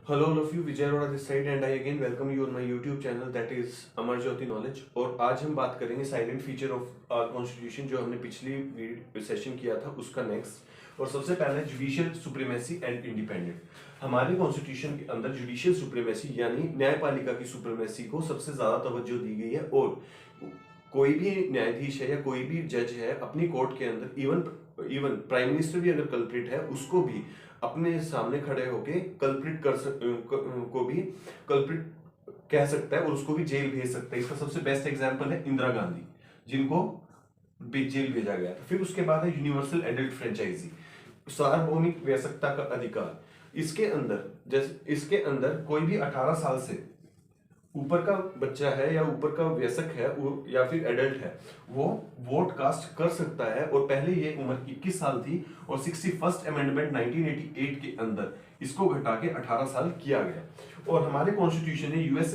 Hello all of you, Vijay Arora this side and I again welcome you on my YouTube channel that is Amar Jyoti knowledge. और आज हम बात करेंगे silent feature of our constitution जो हमने पिछली session किया था उसका नेक्स्ट। और सबसे पहले जुडिशियल सुप्रीमेसी एंड इंडिपेंडेंट। हमारे कॉन्स्टिट्यूशन के अंदर जुडिशियल सुप्रीमेसी यानी न्यायपालिका की सुप्रीमेसी को सबसे ज्यादा तवज्जो दी गई है। और कोई भी न्यायाधीश है या कोई भी जज है अपनी कोर्ट के अंदर इवन प्राइम मिनिस्टर भी अगर कल्प्रिट है उसको भी अपने सामने खड़े होके को भी कल्प्रिट कह सकता है और उसको भी जेल भेज सकता है। इसका सबसे बेस्ट एग्जांपल है इंदिरा गांधी जिनको जेल भेजा गया था। फिर उसके बाद है यूनिवर्सल एडल्ट फ्रेंचाइजी, सार्वभौमिक वयस्कता का अधिकार। इसके अंदर कोई भी 18 साल से ऊपर का बच्चा है या ऊपर का वयस्क है या फिर एडल्ट है वो वोट कास्ट कर सकता है। और पहले ये उम्र 21 साल थी और 61st अमेंडमेंट 1988 के अंदर इसको घटा के 18 साल किया गया। और हमारे कॉन्स्टिट्यूशन ने यूएस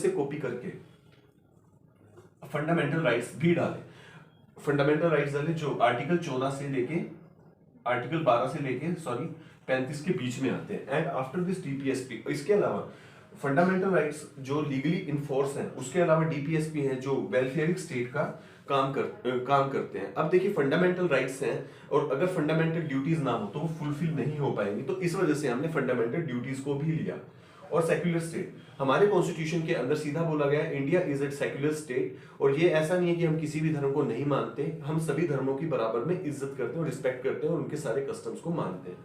से कॉपी करके फंडामेंटल राइट्स भी डाले। फंडामेंटल राइट्स डाले जो आर्टिकल 14 से लेके आर्टिकल 12 से लेके 35 के बीच में आते हैं। एंड आफ्टर दिस डीपीएसपी, इसके अलावा फंडामेंटल राइट्स जो लीगली इन्फोर्स हैं, उसके अलावा डीपीएसपी हैं जो वेलफेयरिंग स्टेट का काम करते हैं। अब देखिए फंडामेंटल राइट्स हैं और अगर फंडामेंटल ड्यूटीज ना हो तो वो फुलफिल नहीं हो पाएंगी, तो इस वजह से हमने फंडामेंटल ड्यूटीज को भी लिया। और सेक्युलर स्टेट, हमारे कॉन्स्टिट्यूशन के अंदर सीधा बोला गया है India is a secular state. और ये ऐसा नहीं है कि हम किसी भी धर्म को नहीं मानते, हम सभी धर्मों की बराबर में इज्जत करते हैं और रिस्पेक्ट करते हैं और उनके सारे कस्टम्स को मानते हैं।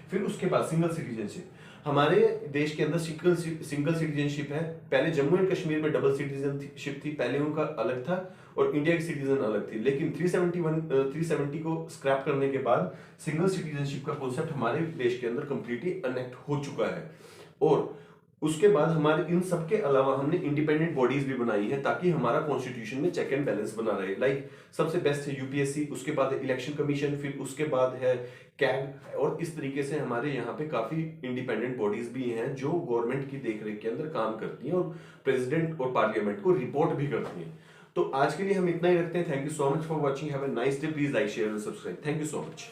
फिर उसके बाद सिंगल सिटीजनशिप, हमारे देश के अंदर सिंगल सिटीजनशिप है। पहले जम्मू एंड कश्मीर में डबल सिटीजनशिप थी, पहले उनका अलग था और इंडिया की सिटीजन अलग थी। लेकिन 370 को स्क्रैप करने के बाद सिंगल सिटीजनशिप का कॉन्सेप्ट हमारे देश के अंदर कंप्लीटली अनेक्ट हो चुका है। और उसके बाद हमारे इन सब के अलावा हमने इंडिपेंडेंट बॉडीज भी बनाई है ताकि हमारा कॉन्स्टिट्यूशन में चेक एंड बैलेंस बना रहे। लाइक सबसे बेस्ट है यूपीएससी, उसके बाद है इलेक्शन कमीशन, फिर उसके बाद है कैग। और इस तरीके से हमारे यहाँ पे काफी इंडिपेंडेंट बॉडीज भी हैं जो गवर्नमेंट की देखरेख के अंदर काम करती हैं और प्रेसिडेंट और पार्लियामेंट को रिपोर्ट भी करती हैं। तो आज के लिए हम इतना ही रखते हैं। Thank you so much for watching, have a nice day, please like share and subscribe. Thank you so much.